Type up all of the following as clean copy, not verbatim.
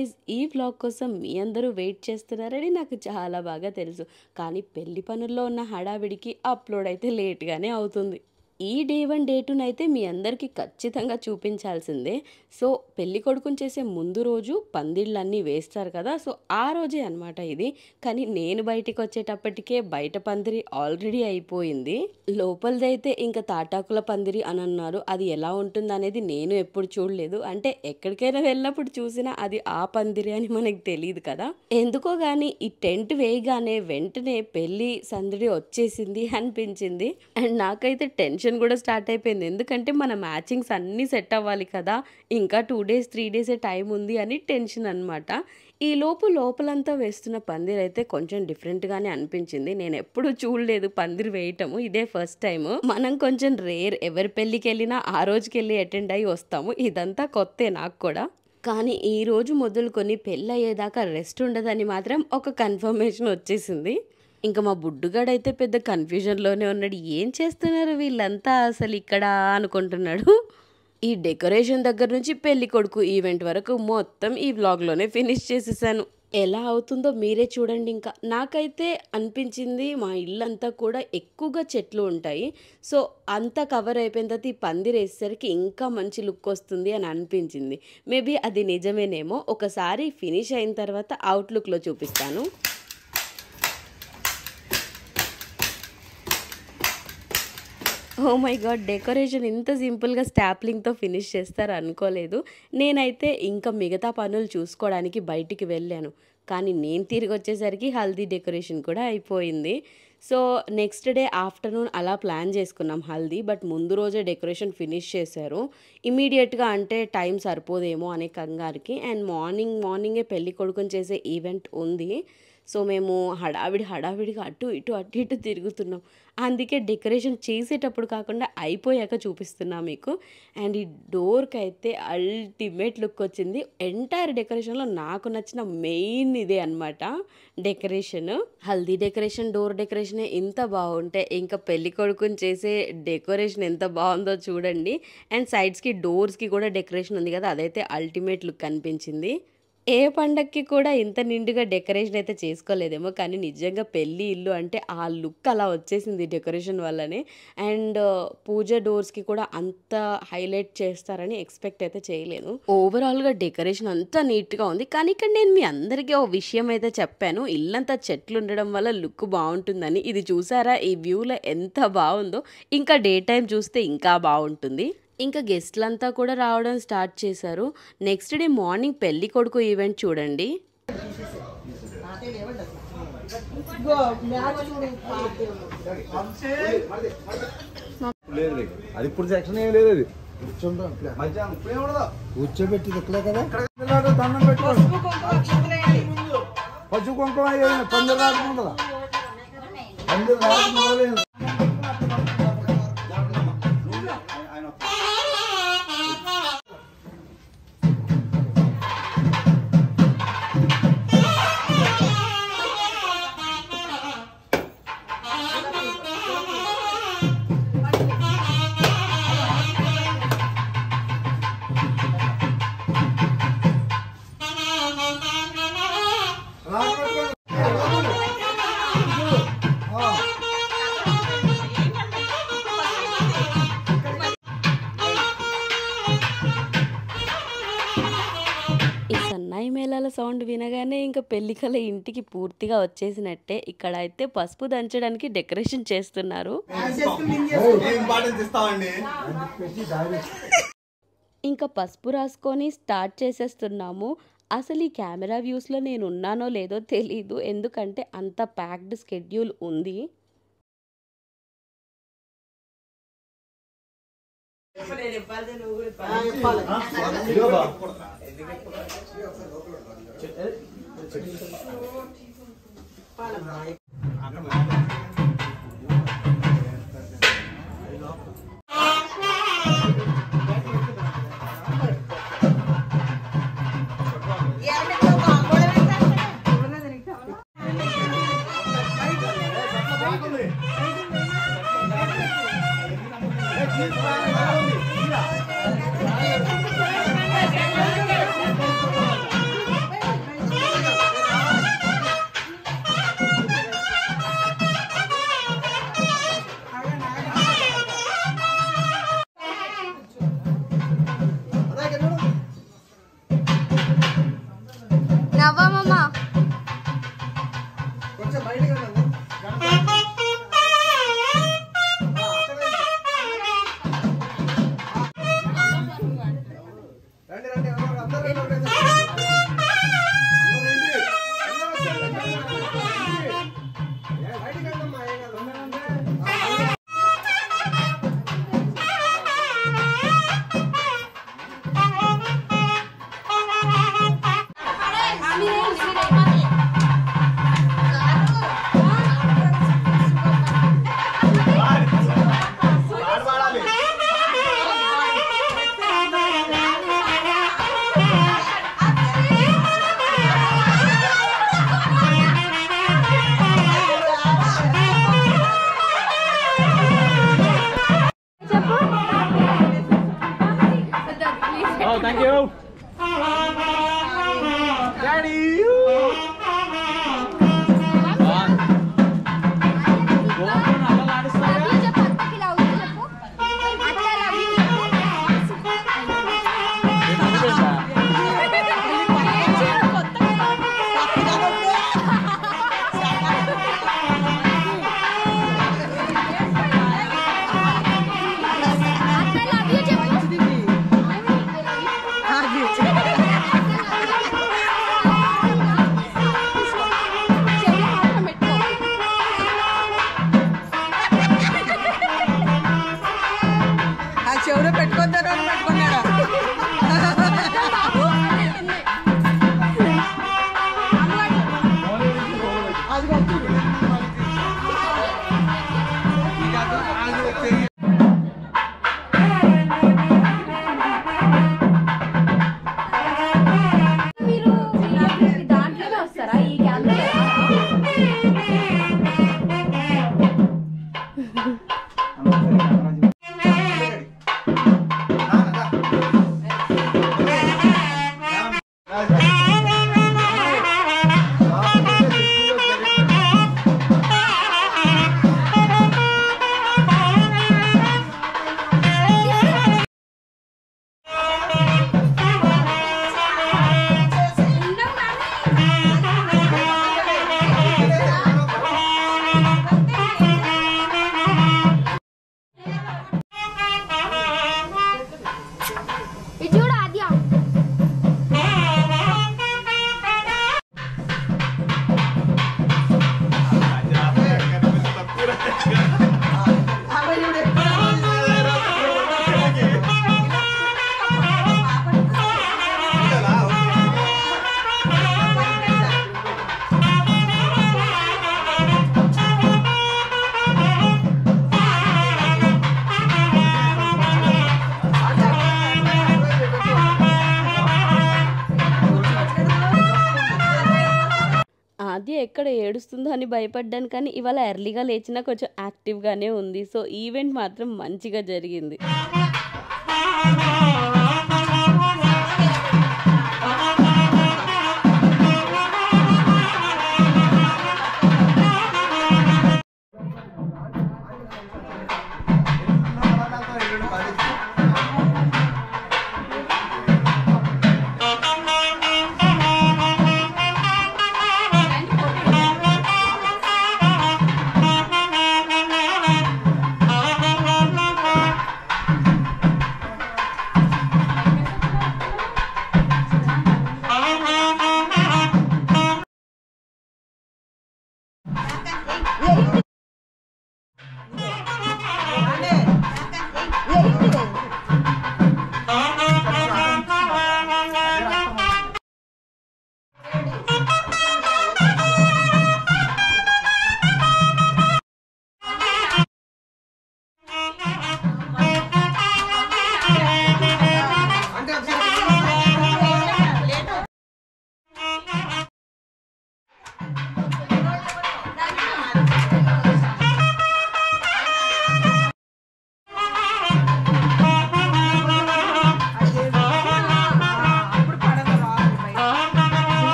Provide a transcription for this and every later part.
Guys, ఈ vlog కోసం మీ అందరూ వెయిట్ చేస్తున్నారని నాకు చాలా బాగా తెలుసు. కానీ పెళ్లి పనుల్లో ఉన్న హడావిడికి అప్లోడ్ అయితే లేట్‌గానే అవుతుంది. ఈ డే 1, డే 2 నైతే మీ అందరికీ ఖచ్చితంగా చూపించాల్సిందే. సో, పెళ్లి కొడుకుని చేసే ముందు రోజు పందిళ్ళన్నీ వేస్తారు కదా! సో, ఆ రోజే అనమాట ఇది. కానీ నేను బయటికొచ్చేటప్పటికే బయట పందిరి ఆల్రెడీ అయిపోయింది. లోపలిదైతే ఇంక తాటాకుల పందిరి అనన్నారు. అది ఎలా ఉంటుందనేది నేను ఎప్పుడు చూడలేదు. అంటే ఎక్కడికైనా వెళ్ళినప్పుడు చూసినా అది ఆ పందిరి అని మనకు తెలీదు కదా! ఎందుకో గానీ ఈ టెంట్ వేయగానే వెంటనే పెళ్లి సందడి వచ్చేసింది అనిపించింది. అండ్ నాకైతే టెన్షన్ కూడా స్టార్ట్ అయిపోయింది. ఎందుకంటే మన మ్యాచింగ్స్ అన్నీ సెట్ అవ్వాలి కదా! ఇంకా 2 డేస్, 3 డేసే టైం ఉంది అని టెన్షన్ అనమాట. ఈలోపు లోపలంతా వేస్తున్న పందిరైతే కొంచెం డిఫరెంట్‌గానే అనిపించింది. నేనెప్పుడూ చూడలేదు పందిరి వేయటము. ఇదే ఫస్ట్ టైము. మనం కొంచెం రేర్. ఎవరి పెళ్ళికెళ్ళినా ఆ రోజుకెళ్ళి అటెండ్ అయ్యి వస్తాము. ఇదంతా కొత్తే నాకు కూడా. కానీ ఈరోజు మొదలుకొని పెళ్ళయ్యేదాకా రెస్ట్ ఉండదని మాత్రం ఒక కన్ఫర్మేషన్ వచ్చేసింది. ఇంక మా బుడ్డుగాడైతే పెద్ద కన్‌ఫ్యూజన్‌లోనే ఉన్నాడు. ఏం చేస్తున్నారు వీళ్ళంతా అసలిక్కడ అనుకుంటున్నాడు. ఈ డెకరేషన్ దగ్గర నుంచి పెళ్ళికొడుకు ఈవెంట్ వరకు మొత్తం ఈ వ్లాగ్‌లోనే ఫినిష్ చేసేసాను. ఎలా అవుతుందో మీరే చూడండి ఇంకా. నాకైతే అనిపించింది మా ఇల్లంతా కూడా ఎక్కువగా చెట్లు ఉంటాయి. సో, అంతా కవర్ అయిపోయిన తర్వాత ఈ పందిరేసేసరికి ఇంకా మంచి లుక్ వస్తుంది అని అనిపించింది. మేబీ అది నిజమేనేమో. ఒకసారి ఫినిష్ అయిన తర్వాత అవుట్‌లుక్‌లో చూపిస్తాను. Oh my God! డెకరేషన్ ఇంత సింపుల్‌గా స్టాప్లింగ్‌తో ఫినిష్ చేస్తారు అనుకోలేదు. నేనైతే ఇంకా మిగతా పనులు చూసుకోవడానికి బయటికి వెళ్ళాను. కానీ నేను తిరిగొచ్చేసరికి హల్దీ డెకరేషన్ కూడా అయిపోయింది. సో, నెక్స్ట్ డే ఆఫ్టర్‌నూన్ అలా ప్లాన్ చేసుకున్నాం హల్దీ. బట్ ముందు రోజే డెకరేషన్ ఫినిష్ చేశారు. ఇమ్మీడియేట్‌గా అంటే టైం సరిపోదేమో అనే కంగారుకి. అండ్ మార్నింగే పెళ్ళికొడుకుని చేసే ఈవెంట్ ఉంది. సో, మేము హడావిడిగా అటు ఇటు తిరుగుతున్నాం. అందుకే డెకరేషన్ చేసేటప్పుడు కాకుండా అయిపోయాక చూపిస్తున్నా మీకు. అండ్ ఈ డోర్‌కైతే అల్టిమేట్ లుక్ వచ్చింది. ఎంటైర్ డెకరేషన్‌లో నాకు నచ్చిన మెయిన్ ఇదే అనమాట డెకరేషన్. హల్దీ డెకరేషన్, డోర్ డెకరేషనే ఇంత బావుంటే ఇంకా పెళ్ళికొడుకుని చేసే డెకరేషన్ ఎంత బావుందో చూడండి. అండ్ సైడ్స్‌కి డోర్స్‌కి కూడా డెకరేషన్ ఉంది కదా! అదైతే అల్టిమేట్ లుక్ అనిపించింది. ఏ పండక్కి కూడా ఇంత నిండుగా డెకరేషన్ అయితే చేసుకోలేదేమో. కానీ నిజంగా పెళ్లి ఇల్లు అంటే ఆ లుక్ అలా వచ్చేసింది డెకరేషన్ వల్లనే. అండ్ పూజ డోర్స్‌కి కూడా అంత హైలైట్ చేస్తారని ఎక్స్‌పెక్ట్ అయితే చేయలేదు. ఓవరాల్‌గా డెకరేషన్ అంతా నీట్‌గా ఉంది. కానీ ఇక్కడ నేను మీ అందరికీ ఓ విషయం అయితే చెప్పాను. ఇల్లంతా చెట్లు ఉండడం వల్ల లుక్ బావుంటుందని. ఇది చూసారా? ఈ వ్యూలో ఎంత బావుందో. ఇంకా డే టైమ్ చూస్తే ఇంకా బావుంటుంది. ఇంకా గెస్ట్‌లంతా కూడా రావడం స్టార్ట్ చేశారు. నెక్స్ట్ డే మార్నింగ్ పెళ్ళికొడుకు ఈవెంట్ చూడండి. అది ఇప్పుడు సెక్షన్ ఏం లేదు. అది కూర్చోబెట్టి ఇక్కడే కదా దండం పెట్టుకోండి. పసుపు కుంకుమ పందిరి రాకుండా ఈ సన్నాయి మేళాల సౌండ్ వినగానే ఇంకా పెళ్ళికల ఇంటికి పూర్తిగా వచ్చేసినట్టే. ఇక్కడ అయితే పసుపు దంచడానికి డెకరేషన్ చేస్తున్నారు. ఇంకా పసుపు రాసుకొని స్టార్ట్ చేసేస్తున్నాము. అసలు ఈ కెమెరా వ్యూస్‌లో నేను ఉన్నానో లేదో తెలీదు. ఎందుకంటే అంత ప్యాక్డ్ స్కెడ్యూల్ ఉంది. నవ్వమ్మా కొంచెం బయటికి రండి. రండి రండి అందరూ రండి, అందరూ రండి. అందరూ రండి. అందరూ వచ్చేయండి. బయటికి రండమ్మా, ఏం కాదు. Oh, thank you. Daddy. చెవులో పెట్టుకుంటారు పెట్టుకున్నాడా దాంట్లోనే వస్తారా ఈ క్యాన్లో ఆద్య ఎక్కడ ఏడుస్తుందో అని భయపడ్డాను, కానీ ఇవాళ ఎర్లీగా లేచినా కొంచెం యాక్టివ్గానే ఉంది. సో ఈవెంట్ మాత్రం మంచిగా జరిగింది.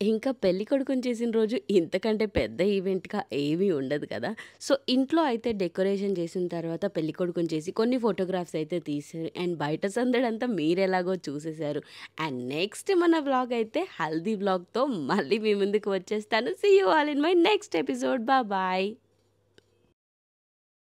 ఇంకా పెళ్లి కొడుకుని చేసిన రోజు ఇంతకంటే పెద్ద ఈవెంట్‌గా ఏమీ ఉండదు కదా! సో, ఇంట్లో అయితే డెకరేషన్ చేసిన తర్వాత పెళ్లి కొడుకుని చేసి కొన్ని ఫోటోగ్రాఫ్స్ అయితే తీశారు. అండ్ బయట సందడంతా మీరెలాగో చూసేశారు. అండ్ నెక్స్ట్ మన వ్లాగ్ అయితే హల్దీ వ్లాగ్‌తో మళ్ళీ మీ ముందుకు వచ్చేస్తాను. See you all in my next episode. Bye.